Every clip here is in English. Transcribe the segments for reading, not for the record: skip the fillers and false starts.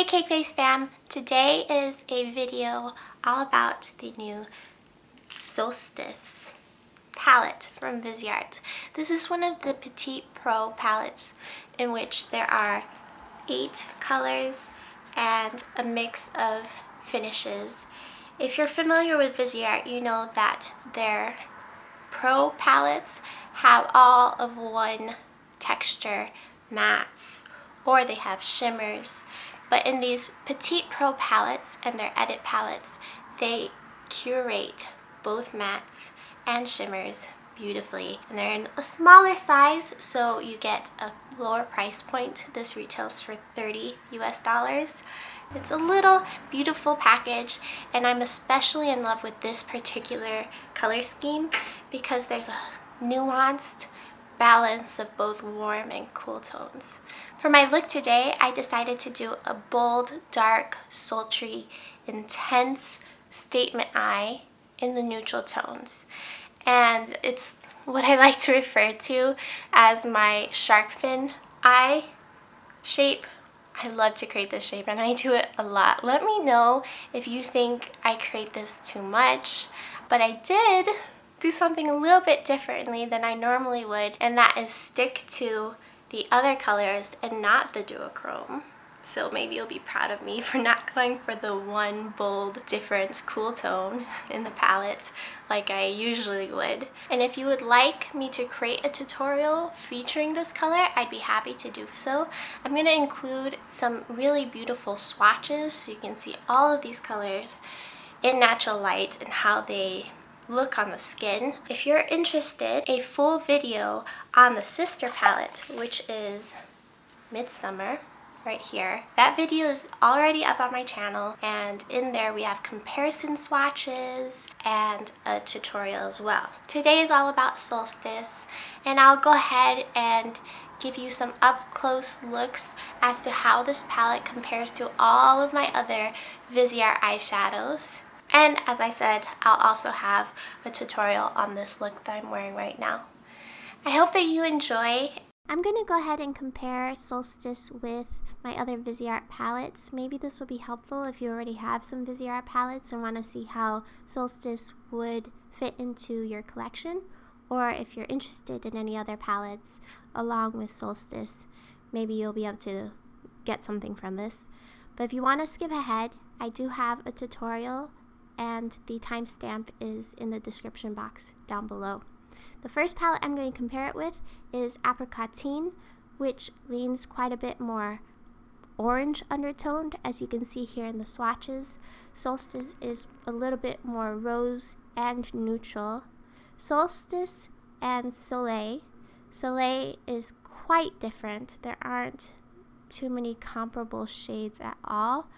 Hey Cake Face fam! Today is a video all about the new Solstice palette from Viseart. This is one of the Petite Pro palettes in which there are 8 colors and a mix of finishes. If you're familiar with Viseart, you know that their Pro palettes have all of one texture mattes, or they have shimmers. But in these Petite Pro palettes and their Edit palettes, they curate both mattes and shimmers beautifully. And they're in a smaller size, so you get a lower price point. This retails for $30 US. It's a little beautiful package, and I'm especially in love with this particular color scheme because there's a nuanced balance of both warm and cool tones. For my look today, I decided to do a bold, dark, sultry, intense statement eye in the neutral tones. And it's what I like to refer to as my shark fin eye shape. I love to create this shape and I do it a lot. Let me know if you think I create this too much, but I did do something a little bit differently than I normally would, and that is stick to the other colors and not the duochrome. So maybe you'll be proud of me for not going for the one bold, different, cool tone in the palette like I usually would. And if you would like me to create a tutorial featuring this color, I'd be happy to do so. I'm going to include some really beautiful swatches so you can see all of these colors in natural light and how they look on the skin. If you're interested, a full video on the sister palette, which is Midsummer, right here. That video is already up on my channel, and in there we have comparison swatches and a tutorial as well. Today is all about Solstice, and I'll go ahead and give you some up-close looks as to how this palette compares to all of my other Viseart eyeshadows. And as I said, I'll also have a tutorial on this look that I'm wearing right now. I hope that you enjoy. I'm going to go ahead and compare Solstice with my other Viseart palettes. Maybe this will be helpful if you already have some Viseart palettes and want to see how Solstice would fit into your collection, or if you're interested in any other palettes along with Solstice, maybe you'll be able to get something from this. But if you want to skip ahead, I do have a tutorial, and the timestamp is in the description box down below. The first palette I'm going to compare it with is Apricotine, which leans quite a bit more orange undertoned, as you can see here in the swatches. Solstice is a little bit more rose and neutral. Solstice and Soleil. Soleil is quite different. There aren't too many comparable shades at all.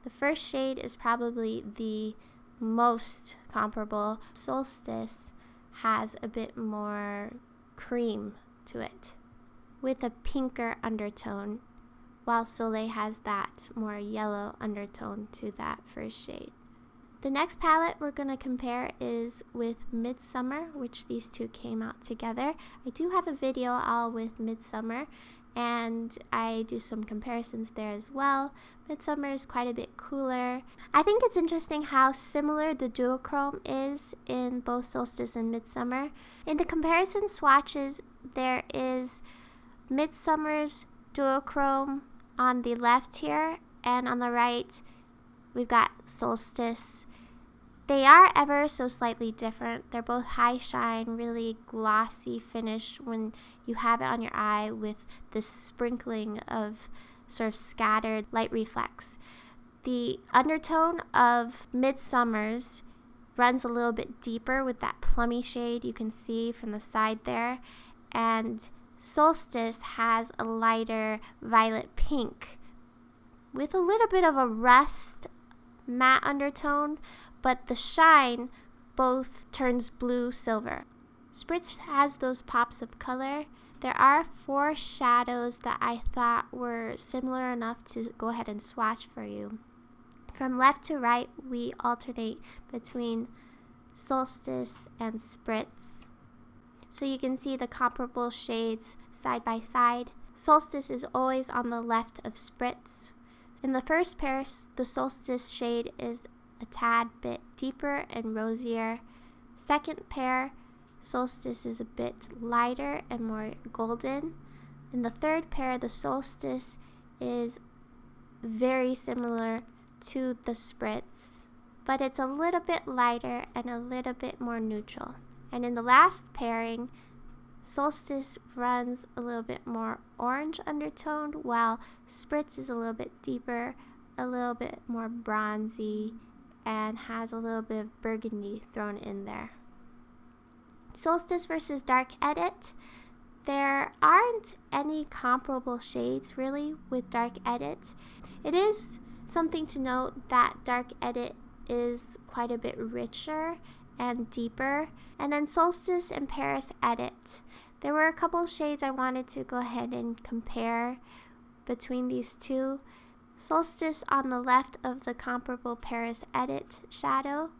The first shade is probably the most comparable. Solstice has a bit more cream to it with a pinker undertone, while Soleil has that more yellow undertone to that first shade. The next palette we're going to compare is with Midsummer, which these two came out together. I do have a video all with Midsummer, and I do some comparisons there as well. Midsummer is quite a bit cooler. I think it's interesting how similar the duochrome is in both Solstice and Midsummer. In the comparison swatches, there is Midsummer's duochrome on the left here, and on the right we've got Solstice. They are ever so slightly different. They're both high shine, really glossy finish when you have it on your eye with this sprinkling of sort of scattered light reflex. The undertone of Midsummer's runs a little bit deeper with that plummy shade you can see from the side there, and Solstice has a lighter violet pink with a little bit of a rust matte undertone, but the shine both turns blue silver. Spritz has those pops of color. There are 4 shadows that I thought were similar enough to go ahead and swatch for you. From left to right, we alternate between Solstice and Spritz, so you can see the comparable shades side by side. Solstice is always on the left of Spritz, In the first pair, the Solstice shade is a tad bit deeper and rosier. Second pair, Solstice is a bit lighter and more golden. In the third pair, the Solstice is very similar to the Spritz, but it's a little bit lighter and a little bit more neutral. And in the last pairing, Solstice runs a little bit more orange undertoned, while Spritz is a little bit deeper, a little bit more bronzy, and has a little bit of burgundy thrown in there. Solstice versus Dark Edit. There aren't any comparable shades really with Dark Edit. It is something to note that Dark Edit is quite a bit richer and deeper. And then Solstice and Paris Edit. There were a couple shades I wanted to go ahead and compare between these two. Solstice on the left of the comparable Paris Edit shadow.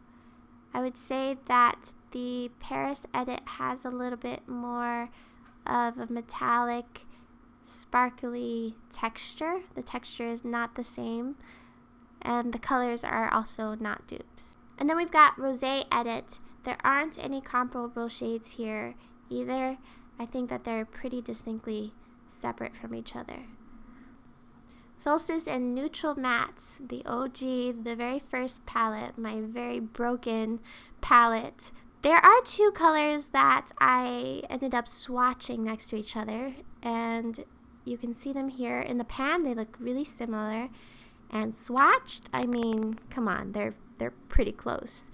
I would say that the Paris Edit has a little bit more of a metallic, sparkly texture. The texture is not the same, and the colors are also not dupes. And then we've got Rosé Edit. There aren't any comparable shades here either. I think that they're pretty distinctly separate from each other. Solstice and Neutral Mattes, the OG, the very first palette, my very broken palette. There are two colors that I ended up swatching next to each other, and you can see them here in the pan. They look really similar, and swatched, I mean, come on, they're pretty close.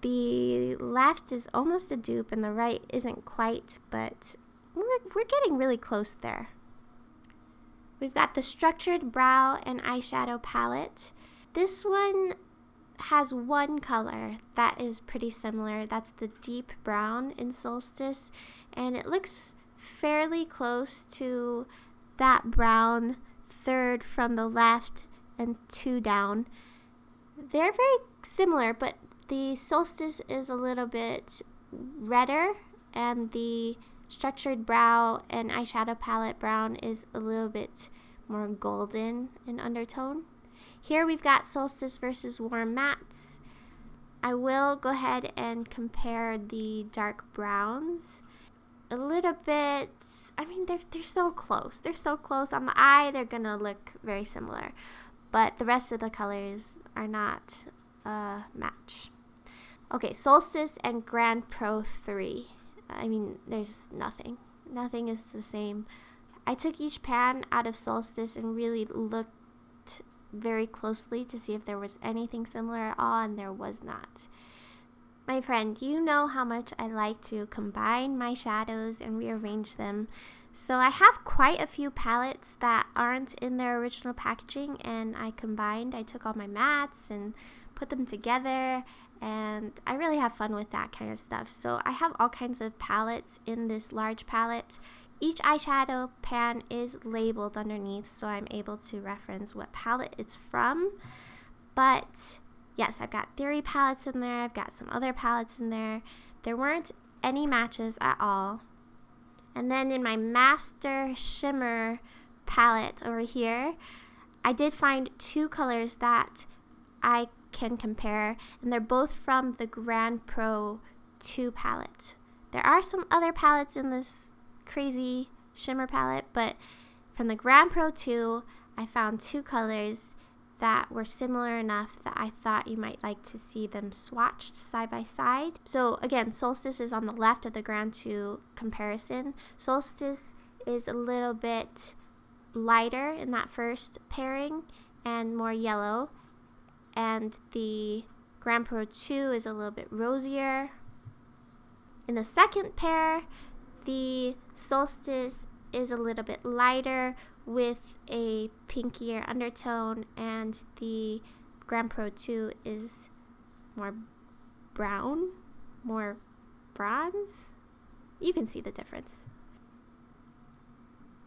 The left is almost a dupe and the right isn't quite, but we're getting really close there. We've got the Structured Brow and Eyeshadow Palette. This one has one color that is pretty similar. That's the deep brown in Solstice, and it looks fairly close to that brown third from the left and two down. They're very similar, but the Solstice is a little bit redder, and the Structured Brow and Eyeshadow Palette brown is a little bit more golden in undertone. Here we've got Solstice versus Warm Mattes. I will go ahead and compare the dark browns a little bit. I mean, they're so close. They're so close. On the eye, they're gonna look very similar, but the rest of the colors are not a match. Okay, Solstice and Grand Pro 3. I mean, there's nothing. Nothing is the same. I took each pan out of Solstice and really looked very closely to see if there was anything similar at all, and there was not. My friend, you know how much I like to combine my shadows and rearrange them. So I have quite a few palettes that aren't in their original packaging, and I took all my mattes and put them together, and I really have fun with that kind of stuff. So I have all kinds of palettes in this large palette. Each eyeshadow pan is labeled underneath, so I'm able to reference what palette it's from. But yes, I've got Theory palettes in there. I've got some other palettes in there. There weren't any matches at all. And then in my Master Shimmer palette over here, I did find two colors that I can compare, and they're both from the Grand Pro 2 palette. There are some other palettes in this crazy shimmer palette, but from the Grand Pro 2, I found two colors that were similar enough that I thought you might like to see them swatched side by side. So again, Solstice is on the left of the Grand 2 comparison. Solstice is a little bit lighter in that first pairing and more yellow, and the Grand Pro 2 is a little bit rosier. In the second pair, the Solstice is a little bit lighter with a pinkier undertone, and the Grand Pro 2 is more brown, more bronze. You can see the difference.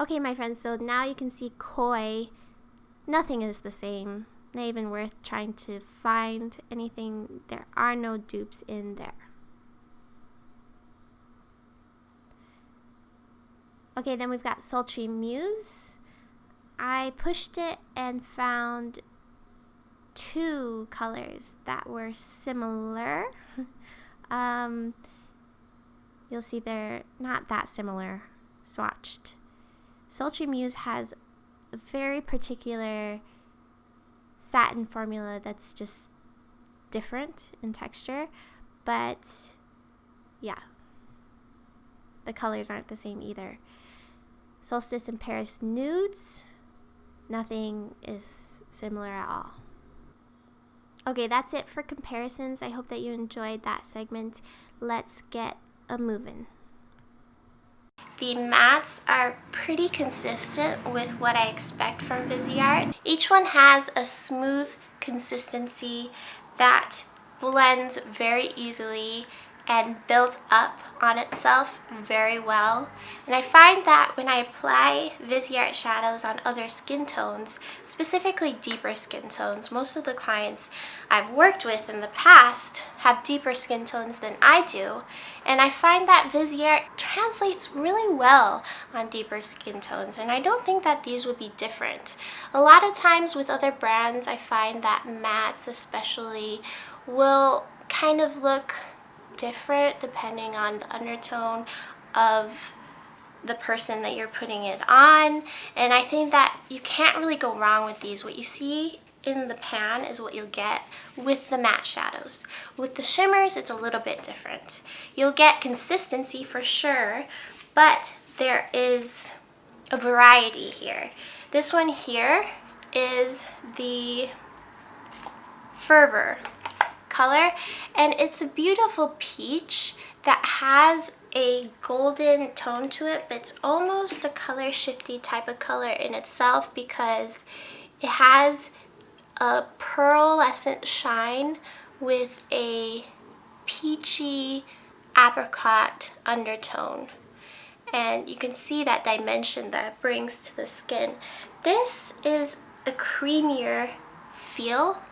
Okay, my friends, so now you can see Koi. Nothing is the same. Not even worth trying to find anything. There are no dupes in there. Okay, then we've got Sultry Muse. I pushed it and found two colors that were similar. You'll see they're not that similar swatched. Sultry Muse has a very particular satin formula that's just different in texture, but yeah, the colors aren't the same either. Solstice and Paris Nudes, nothing is similar at all. Okay, that's it for comparisons. I hope that you enjoyed that segment. Let's get a moving. The mattes are pretty consistent with what I expect from Viseart. Each one has a smooth consistency that blends very easily and builds up on itself very well. And I find that when I apply Viseart shadows on other skin tones, specifically deeper skin tones, most of the clients I've worked with in the past have deeper skin tones than I do, and I find that Viseart translates really well on deeper skin tones, and I don't think that these would be different. A lot of times with other brands, I find that mattes especially will kind of look different depending on the undertone of the person that you're putting it on, and I think that you can't really go wrong with these. What you see in the pan is what you'll get with the matte shadows. With the shimmers, it's a little bit different. You'll get consistency for sure, but there is a variety here. This one here is the Fervor color, and it's a beautiful peach that has a golden tone to it, but it's almost a color shifty type of color in itself because it has a pearlescent shine with a peachy apricot undertone, and you can see that dimension that it brings to the skin. This is a creamier feel.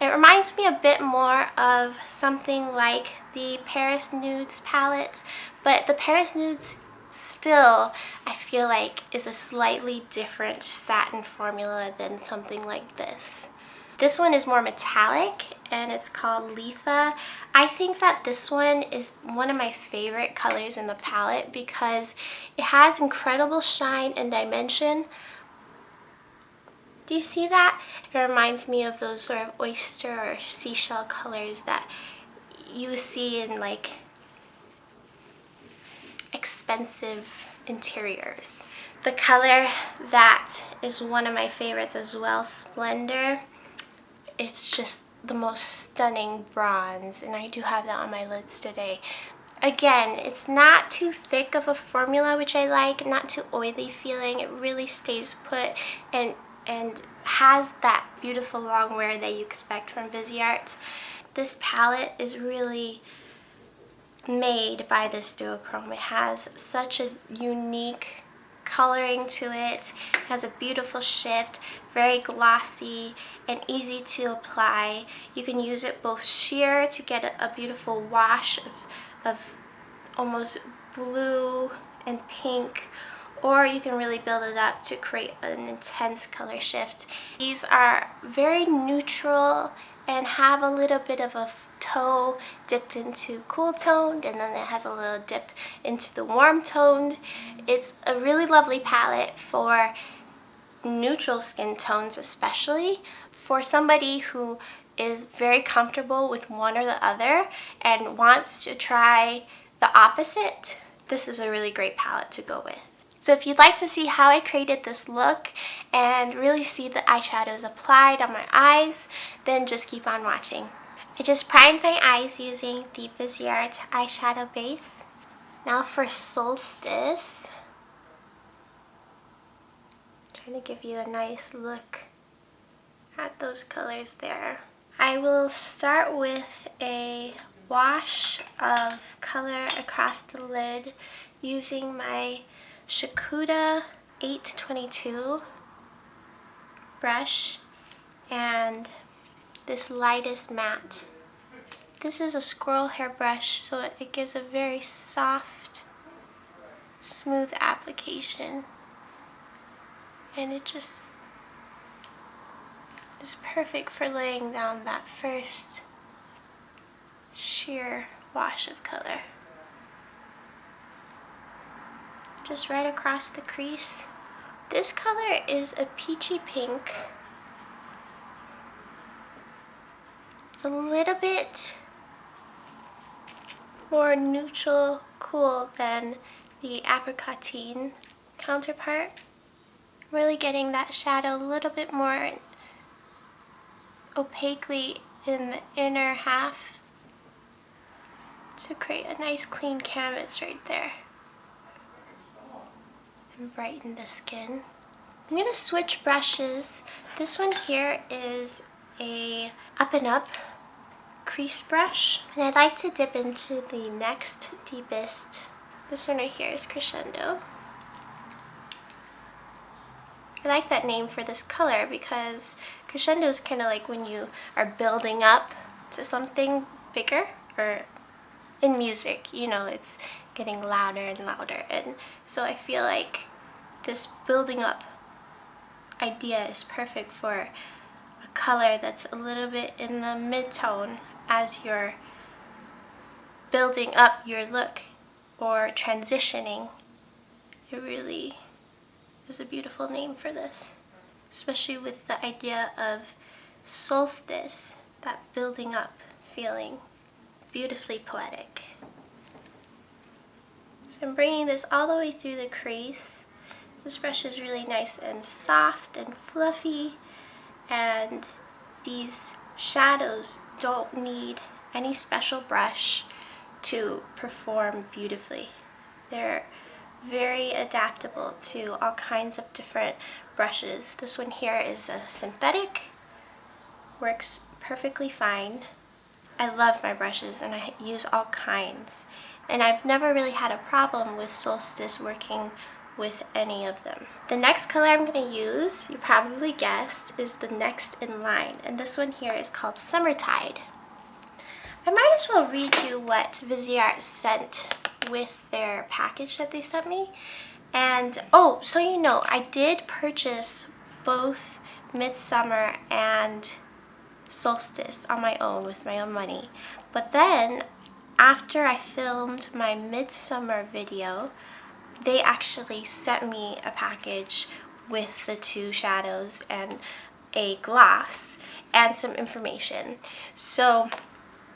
It reminds me a bit more of something like the Paris Nudes palette, but the Paris Nudes still, I feel like, is a slightly different satin formula than something like this. This one is more metallic, and it's called Letha. I think that this one is one of my favorite colors in the palette because it has incredible shine and dimension. Do you see that? It reminds me of those sort of oyster or seashell colors that you see in like expensive interiors. The color that is one of my favorites as well, Splendor. It's just the most stunning bronze, and I do have that on my lids today. Again, it's not too thick of a formula, which I like, not too oily feeling. It really stays put and has that beautiful long wear that you expect from Viseart. This palette is really made by this duochrome. It has such a unique coloring to it. It has a beautiful shift, very glossy and easy to apply. You can use it both sheer to get a beautiful wash of almost blue and pink, or you can really build it up to create an intense color shift. These are very neutral and have a little bit of a toe dipped into cool toned, and then it has a little dip into the warm toned. It's a really lovely palette for neutral skin tones, especially for somebody who is very comfortable with one or the other and wants to try the opposite. This is a really great palette to go with. So if you'd like to see how I created this look and really see the eyeshadows applied on my eyes, then just keep on watching. I just primed my eyes using the Viseart eyeshadow base. Now for Solstice, I'm trying to give you a nice look at those colors there. I will start with a wash of color across the lid using my Shakuda 822 brush and this lightest matte. This is a squirrel hair brush, so it gives a very soft, smooth application. and it just is perfect for laying down that first sheer wash of color. Just right across the crease. This color is a peachy pink. It's a little bit more neutral cool than the apricotine counterpart. Really getting that shadow a little bit more opaquely in the inner half to create a nice clean canvas right there and brighten the skin. I'm going to switch brushes. This one here is a Up and Up crease brush, and I'd like to dip into the next deepest. This one right here is Crescendo. I like that name for this color because crescendo is kind of like when you are building up to something bigger, or in music, you know, it's getting louder and louder, and so I feel like this building up idea is perfect for a color that's a little bit in the mid-tone as you're building up your look or transitioning. It really is a beautiful name for this, especially with the idea of solstice, that building up feeling, beautifully poetic. So I'm bringing this all the way through the crease. This brush is really nice and soft and fluffy, and these shadows don't need any special brush to perform beautifully. They're very adaptable to all kinds of different brushes. This one here is a synthetic, works perfectly fine. I love my brushes and I use all kinds, and I've never really had a problem with Solstice working with any of them. The next color I'm going to use, you probably guessed, is the next in line, and this one here is called Summertide. I might as well read you what Viseart sent with their package that they sent me. And oh, so you know, I did purchase both Midsummer and Solstice on my own with my own money, but then after I filmed my Midsummer video, they actually sent me a package with the two shadows and a gloss and some information. So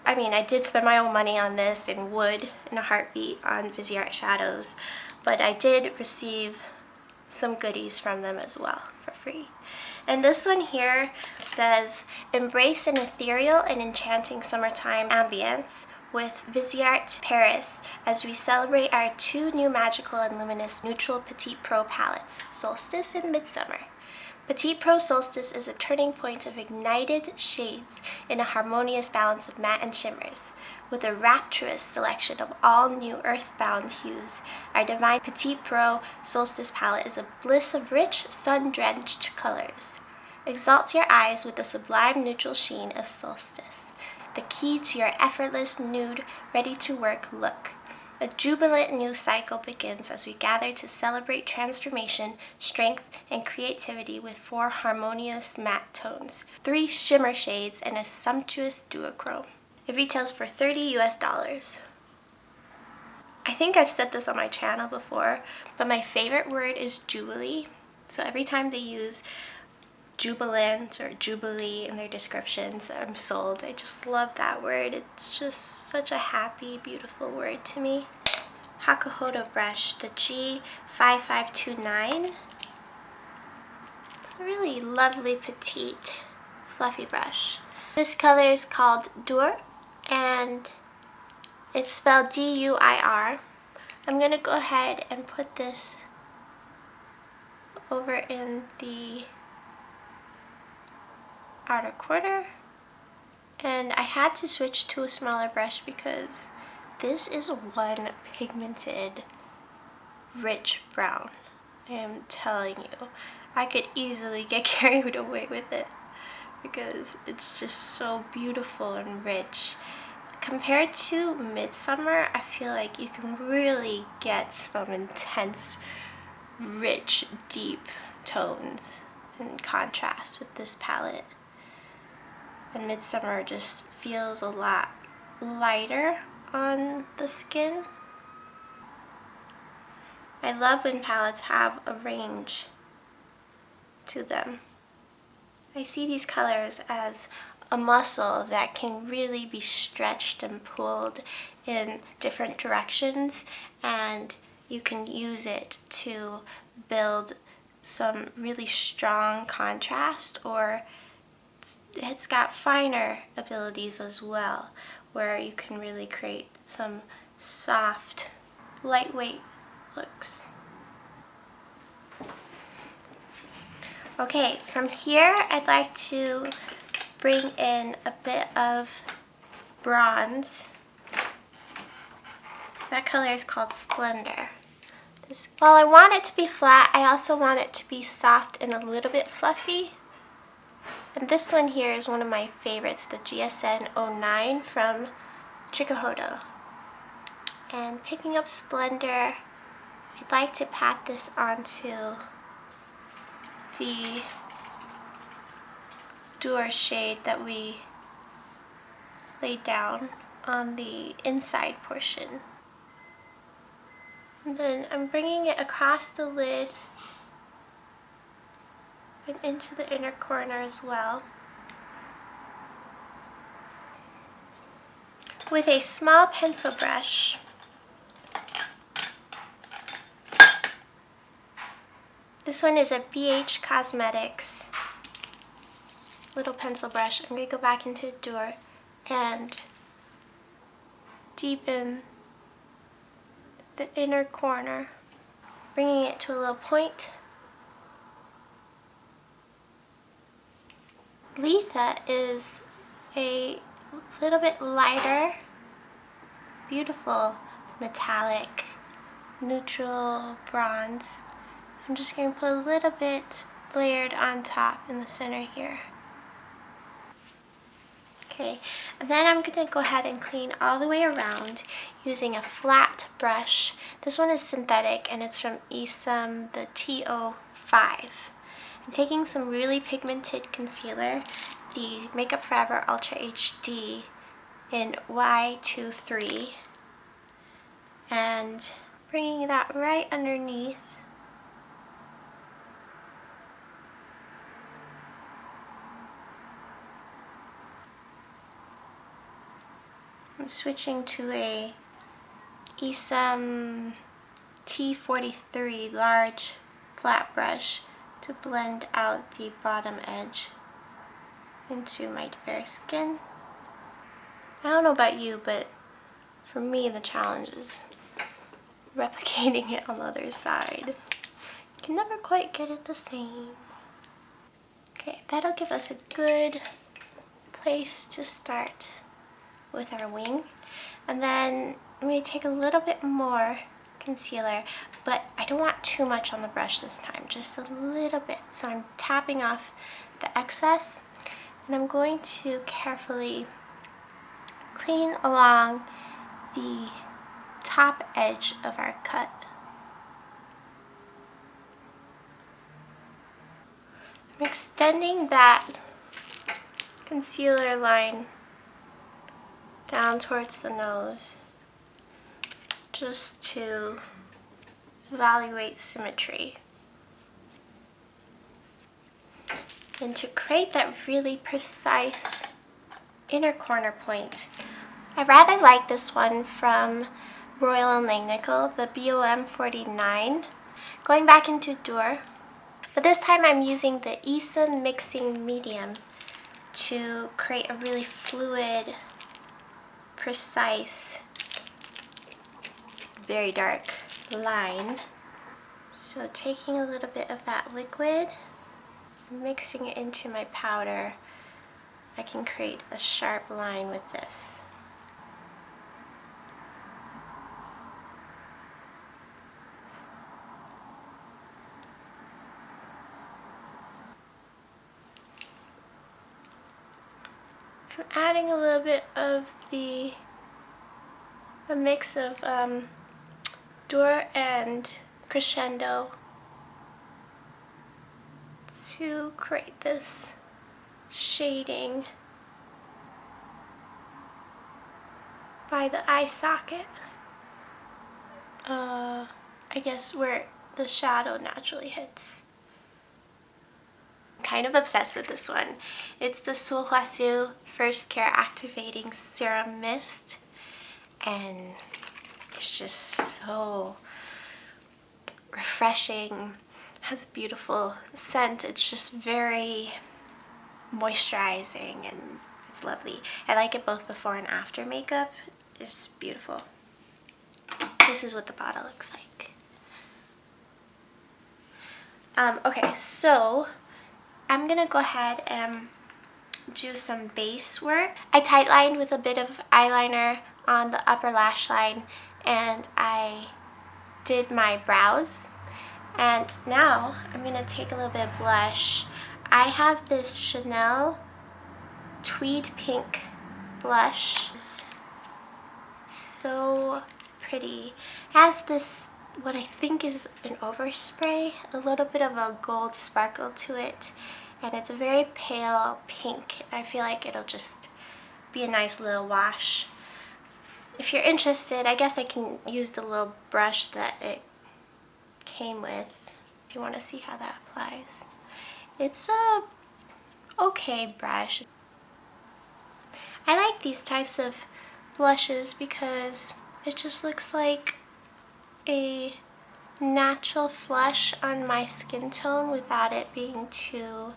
I mean, I did spend my own money on this and would in a heartbeat on Viseart shadows, but I did receive some goodies from them as well for free. And this one here says, embrace an ethereal and enchanting summertime ambience with Viseart Paris as we celebrate our two new magical and luminous neutral Petite Pro palettes, Solstice and Midsummer. Petite Pro Solstice is a turning point of ignited shades in a harmonious balance of matte and shimmers. With a rapturous selection of all new earthbound hues, our divine Petite Pro Solstice palette is a bliss of rich, sun-drenched colors. Exalt your eyes with the sublime neutral sheen of Solstice, the key to your effortless, nude, ready-to-work look. A jubilant new cycle begins as we gather to celebrate transformation, strength, and creativity with 4 harmonious matte tones, 3 shimmer shades, and a sumptuous duochrome. It retails for $30 US. I think I've said this on my channel before, but my favorite word is jubilee. So every time they use jubilant or jubilee in their descriptions, I'm sold. I just love that word. It's just such a happy, beautiful word to me. Hakuhodo brush, the G5529. It's a really lovely, petite, fluffy brush. This color is called Dur, and it's spelled D-U-I-R. I'm going to go ahead and put this over in the outer quarter, and I had to switch to a smaller brush because this is one pigmented rich brown. I am telling you, I could easily get carried away with it because it's just so beautiful and rich. Compared to Midsummer, I feel like you can really get some intense, rich, deep tones and contrast with this palette. And Midsummer just feels a lot lighter on the skin. I love when palettes have a range to them. I see these colors as a muscle that can really be stretched and pulled in different directions, and you can use it to build some really strong contrast, or it's got finer abilities as well, where you can really create some soft, lightweight looks. Okay, from here I'd like to bring in a bit of bronze. That color is called Splendor. While I want it to be flat, I also want it to be soft and a little bit fluffy. And this one here is one of my favorites, the GSN 09 from Chikuhodo. And picking up Splendor, I'd like to pat this onto the Duer shade that we laid down on the inside portion. And then I'm bringing it across the lid and into the inner corner as well. With a small pencil brush, this one is a BH Cosmetics little pencil brush. I'm going to go back into Duer and deepen the inner corner, bringing it to a little point. Letha is a little bit lighter, beautiful metallic neutral bronze. I'm just going to put a little bit layered on top in the center here. Okay, and then I'm going to go ahead and clean all the way around using a flat brush. This one is synthetic and it's from Esam, the TO5. I'm taking some really pigmented concealer, the Makeup Forever Ultra HD in Y23, and bringing that right underneath. I'm switching to a Esam T43 large flat brush to blend out the bottom edge into my fair skin. I don't know about you, but for me the challenge is replicating it on the other side. You can never quite get it the same. Okay, that'll give us a good place to start with our wing. And then I'm going to take a little bit more concealer, but I don't want too much on the brush this time, just a little bit. So I'm tapping off the excess, and I'm going to carefully clean along the top edge of our cut. I'm extending that concealer line down towards the nose just to evaluate symmetry. And to create that really precise inner corner point, I rather like this one from Royal & Langnickel, the BOM 49. Going back into Duer, but this time I'm using the Esam Mixing Medium to create a really fluid, precise, very dark line. So taking a little bit of that liquid, mixing it into my powder, I can create a sharp line with this. I'm adding a little bit of a mix of Duer and Crescendo to create this shading by the eye socket. I guess where the shadow naturally hits. I'm kind of obsessed with this one. It's the Swatches First Care Activating Serum Mist, and it's just so refreshing. Has a beautiful scent. It's just very moisturizing and it's lovely. I like it both before and after makeup. It's beautiful. This is what the bottle looks like. Okay, so I'm gonna go ahead and do some base work. I tightlined with a bit of eyeliner on the upper lash line, and I did my brows. And now I'm gonna take a little bit of blush. I have this Chanel Tweed Pink blush. It's so pretty. It has this, what I think is an overspray, a little bit of a gold sparkle to it, and it's a very pale pink. I feel like it'll just be a nice little wash. If you're interested, I guess I can use the little brush that it came with if you want to see how that applies. It's a okay brush. I like these types of blushes because it just looks like a natural flush on my skin tone without it being too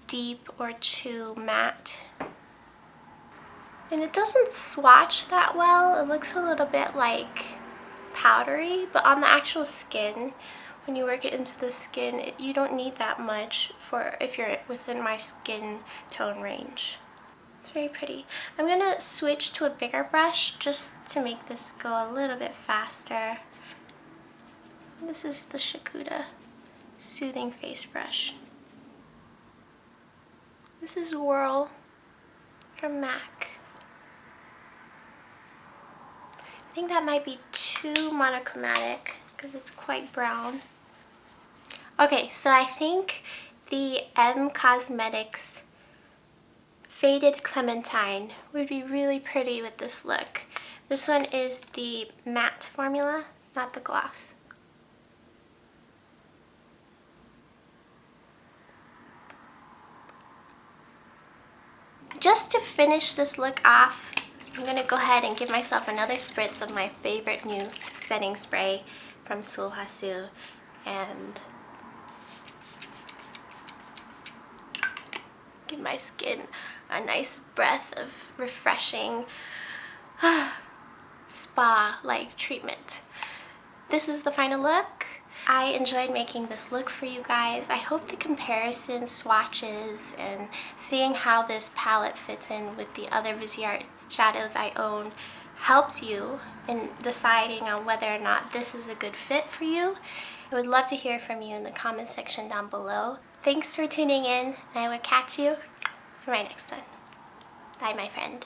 deep or too matte. And it doesn't swatch that well. It looks a little bit like powdery, but on the actual skin, when you work it into the skin, you don't need that much for if you're within my skin tone range. It's very pretty. I'm gonna switch to a bigger brush just to make this go a little bit faster. This is the Shakuda Soothing Face Brush. This is Whirl from MAC. I think that might be too monochromatic because it's quite brown. Okay, so I think the M Cosmetics Faded Clementine would be really pretty with this look. This one is the matte formula, not the gloss. Just to finish this look off, I'm going to go ahead and give myself another spritz of my favorite new setting spray from Swatches and give my skin a nice breath of refreshing spa-like treatment. This is the final look. I enjoyed making this look for you guys. I hope the comparison swatches and seeing how this palette fits in with the other Viseart shadows I own helps you in deciding on whether or not this is a good fit for you. I would love to hear from you in the comment section down below. Thanks for tuning in, and I will catch you in my next one. Bye, my friend.